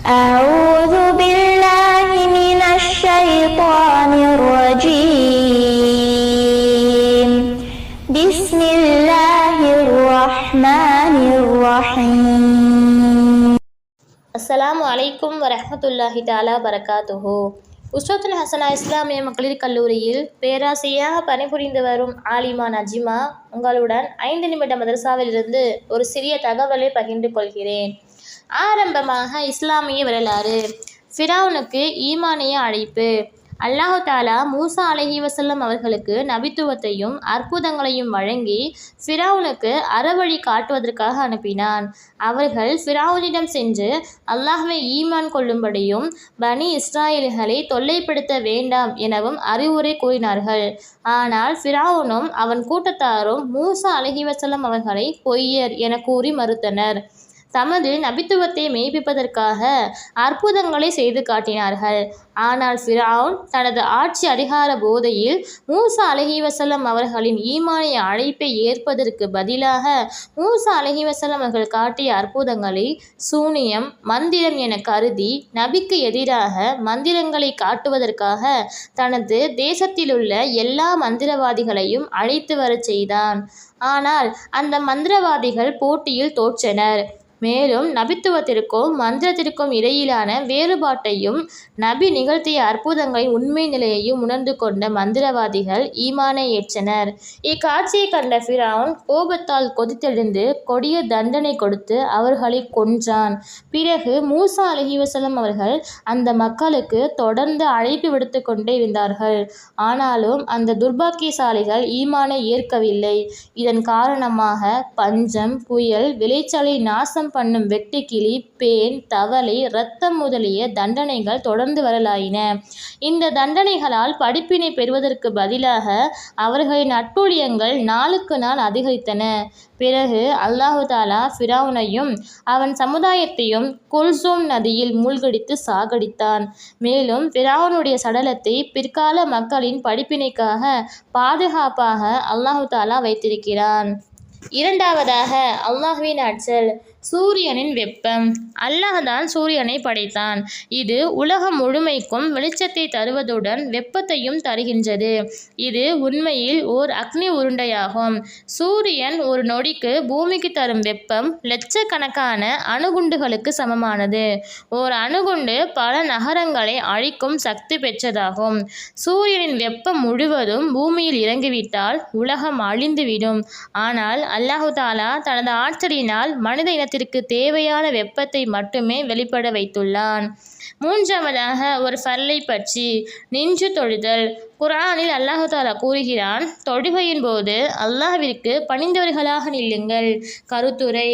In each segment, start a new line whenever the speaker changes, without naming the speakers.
أعوذ بالله من الشيطان الرجيم بسم الله الرحمن الرحيم.
அஸ்ஸலாமு அலைக்கும் வரஹ்மத்துல்லாஹி தஆலா பரகாத்துஹு. உஸ்வத்துல் ஹசனா இஸ்லாமிய மகளிர் கல்லூரியில் பேராசிரியராக பணிபுரிந்து வரும் ஆலிமா நஜிமா உங்களுடன் 5 நிமிட மதரசாவிலிருந்து ஒரு சிறிய தகவலை பகிர்ந்து கொள்கிறேன். ஆரம்பமாக இஸ்லாமிய வரலாறு. ஃபிரௌனுக்கு ஈமானிய அழைப்பு. அல்லாஹு தாலா மூசா அலைஹிவஸல்லம் அவர்களுக்கு நபித்துவத்தையும் அற்புதங்களையும் வழங்கி ஃபிரௌனுக்கு அறவழி காட்டுவதற்காக அனுப்பினான். அவர்கள் ஃபிரௌனிடம் சென்று அல்லாஹ்வை ஈமான் கொள்ளும்படியும் பனி இஸ்ராயேல்களை தொல்லைப்படுத்த வேண்டாம் எனவும் அறிவுரை கூறினார்கள். ஆனால் ஃபிரௌனும் அவன் கூட்டத்தாரும் மூசா அலைஹிவஸல்லம் அவர்களை பொய்யர் என கூறி மறுத்தனர். தமது நபித்துவத்தை மெய்ப்பிப்பதற்காக அற்புதங்களை செய்து காட்டினார்கள். ஆனால் ஃபிரௌன் தனது ஆட்சி அதிகார போதையில் மூசா அலைஹிவஸல்லம் அவர்களின் ஈமானிய அழைப்பை ஏற்பதற்கு பதிலாக மூசா அலைஹிவஸல்லம் அவர்கள் காட்டிய அற்புதங்களை சூனியம், மந்திரம் என கருதி நபிக்கு எதிராக மந்திரங்களை காட்டுவதற்காக தனது தேசத்திலுள்ள எல்லா மந்திரவாதிகளையும் அழைத்து வரச் செய்தான். ஆனால் அந்த மந்திரவாதிகள் போட்டியில் தோற்றனர். மேலும் நபித்துவத்திற்கும் மந்திரத்திற்கும் இடையிலான வேறுபாட்டையும் நபி நிகழ்த்திய அற்புதங்களின் உண்மை நிலையையும் உணர்ந்து கொண்ட மந்திரவாதிகள் ஈமானை ஏற்றனர். இக்காட்சியை கண்ட ஃபிரௌன் கோபத்தால் கொதித்தெழுந்து கொடிய தண்டனை கொடுத்து அவர்களை கொன்றான். பிறகு மூசா அலைஹிவஸல்லம் அவர்கள் அந்த மக்களுக்கு தொடர்ந்து அழைப்பு விடுத்து கொண்டே இருந்தார்கள். ஆனாலும் அந்த துர்பாக்கியசாலிகள் ஈமானை ஏற்கவில்லை. இதன் காரணமாக பஞ்சம், புயல், விளைச்சலை நாசம் பண்ணும் வெட்டுக்கிளி, பேன், தவளை, இரத்தம் முதலிய தண்டனைகள் தொடர்ந்து வரலாயின. இந்த தண்டனைகளால் படிப்பினை பெறுவதற்கு பதிலாக அவர்களின் அட்டூழியங்கள் நாளுக்கு நாள் அதிகரித்தன. பிறகு அல்லாஹு தாலா ஃபிரௌனையும் அவன் சமுதாயத்தையும் குல்சூம் நதியில் மூழ்கடித்து சாகடித்தான். மேலும் ஃபிரௌனுடைய சடலத்தை பிற்கால மக்களின் படிப்பினைக்காக பாதுகாப்பாக அல்லாஹு தாலா வைத்திருக்கிறான். இரண்டாவதாக அல்லாஹ்வின் ஆற்றல். சூரியனின் வெப்பம். அல்லாஹ் தான் சூரியனை படைத்தான். இது உலகம் முழுமைக்கும் வெளிச்சத்தை தருவதுடன் வெப்பத்தையும் தருகின்றது. இது உண்மையில் ஓர் அக்னி உருண்டையாகும். சூரியன் ஒரு நொடிக்கு பூமிக்கு தரும் வெப்பம் லட்சக்கணக்கான அணுகுண்டுகளுக்கு சமமானது. ஓர் அணுகுண்டு பல நகரங்களை அழிக்கும் சக்தி பெற்றதாகும். சூரியனின் வெப்பம் முழுவதும் பூமியில் இறங்கிவிட்டால் உலகம் அழிந்துவிடும். ஆனால் அல்லாஹு தாலா தனது ஆற்றலினால் மனித இனத்திற்கு தேவையான வெப்பத்தை மட்டுமே வெளிப்பட வைத்துள்ளான். மூன்றாவதாக ஒரு ஃபர்லை பற்றி. நின்று தொழுதல். குர்ஆனில் அல்லாஹு தாலா கூறுகிறான், தொழுகையின் போது அல்லாஹ்விற்கு பணிந்தவர்களாக நில்லுங்கள். கருத்துரை: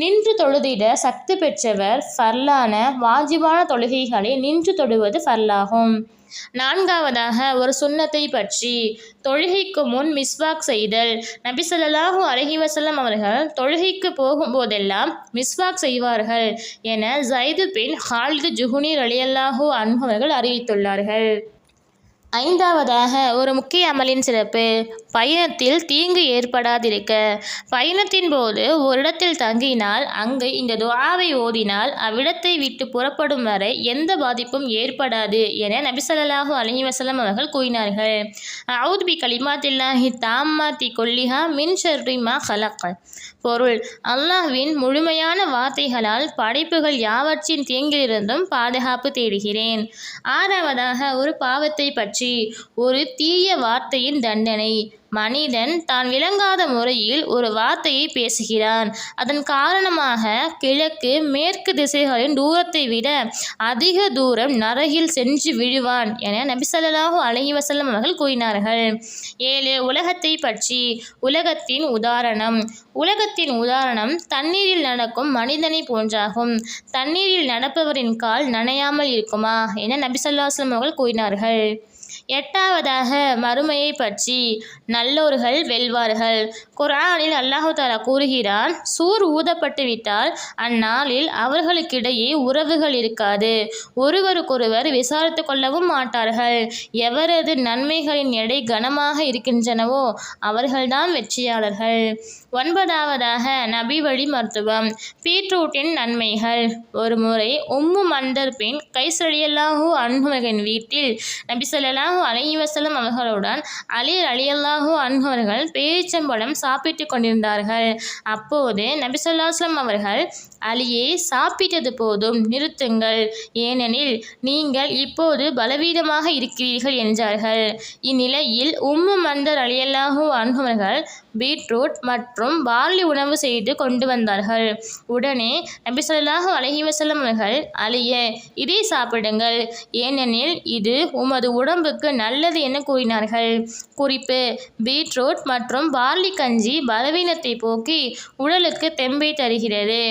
நின்று தொழுதிட சக்தி பெற்றவர் ஃபர்லான வாஜிபான தொழுகைகளை நின்று தொழுவது ஃபர்லாகும். நான்காவதாக ஒரு சுன்னத்தை பற்றி. தொழுகைக்கு முன் மிஸ்வாக் செய்தல். நபி ஸல்லல்லாஹு அலைஹி வஸல்லம் அவர்கள் தொழுகைக்கு போகும்போதெல்லாம் மிஸ்வாக் செய்வார்கள் என ஸைத் பின் ஹாலித் ஜுஹ்னி ரலியல்லாஹு அன்ஹு அவர்கள் அறிவித்துள்ளார்கள். ஐந்தாவதாக ஒரு முக்கிய அமலின் சிறப்பு. பயணத்தில் தீங்கு ஏற்படாதிருக்க. பயணத்தின் போது ஒரு இடத்தில் தங்கினால் அங்கு இந்த துஆவை ஓதினால் அவ்விடத்தை விட்டு புறப்படும் வரை எந்த பாதிப்பும் ஏற்படாது என நபி ஸல்லல்லாஹு அலைஹி வஸல்லம் அவர்கள் கூறினார்கள். அஊது பி கலிமாத்தில்லாஹி தாம்மாத்தி குல்லிஹா மின் ஷர்ரி மா ஹலக். பொருள்: அல்லாஹ்வின் முழுமையான வார்த்தைகளால் படைப்புகள் யாவற்றின் தீங்கிலிருந்தும் பாதுகாப்பு தேடுகிறேன். ஆறாவதாக ஒரு பாவத்தை பற்றி. ஒரு தீய வார்த்தையின் தண்டனை. மனிதன் தான் விளங்காத முறையில் ஒரு வார்த்தையை பேசுகிறான். அதன் காரணமாக கிழக்கு மேற்கு திசைகளின் தூரத்தை விட அதிக தூரம் நரகில் சென்று விழுவான் என நபி ஸல்லல்லாஹு அலைஹி வஸல்லம் அவர்கள் கூறினார்கள். 7. உலகத்தை பற்றி. உலகத்தின் உதாரணம். உலகத்தின் உதாரணம் தண்ணீரில் நடக்கும் மனிதனை போன்றாகும். தண்ணீரில் நடப்பவரின் கால் நனையாமல் இருக்குமா என நபி ஸல்லல்லாஹு அலைஹி வஸல்லம் அவர்கள் கூறினார்கள். 8வதாக மறுமையை பற்றி நல்லோர்கள் வெல்வார்கள். குர்ஆனில் அல்லாஹ் தஆலா கூறுகிறான், சூர் ஊதப்பட்டு விட்டால் அந்நாளில் அவர்களுக்கிடையே உறவுகள் இருக்காது, ஒருவருக்கொருவர் விசாரித்து கொள்ளவும் மாட்டார்கள். எவரது நன்மைகளின் எடை கனமாக இருக்கின்றனவோ அவர்கள்தான் வெற்றியாளர்கள். 9வதாக நபி வழி மருத்துவம். பீட்ரூட்டின் நன்மைகள். ஒருமுறை உம்மு மந்தர் பின் கைஸ் ரலியல்லாஹு அன்ஹுவின் வீட்டில் நபி ஸல்லல்லாஹு அலைஹி வஸல்லம் அவர்களுடன் அலி ரலியல்லாஹு அன்ஹு அவர்கள் பேரிச்சம்பழம் சாப்பிட்டு கொண்டிருந்தார்கள். அப்போது நபி ஸல்லல்லாஹு அலைஹி வஸல்லம் அவர்கள், அலியே, சாப்பிட்டது போதும், நிறுத்துங்கள், ஏனெனில் நீங்கள் இப்போது பலவீனமாக இருக்கிறீர்கள் என்றார்கள். இந்நிலையில் உம்மு மந்தர் ரலியல்லாஹு அன்ஹு அவர்கள் பீட்ரூட் மற்றும் பார்லி உணவு செய்து கொண்டு வந்தார்கள். உடனே நபி ஸல்லல்லாஹு அலைஹி வஸல்லம் அவர்கள், அலியே, இதை சாப்பிடுங்கள், ஏனெனில் இது உமது உடம்புக்கு நல்லது என கூறினார்கள். குறிப்பு: பீட்ரூட் மற்றும் பார்லி கஞ்சி பலவீனத்தை போக்கி உடலுக்கு தெம்பை தருகிறது.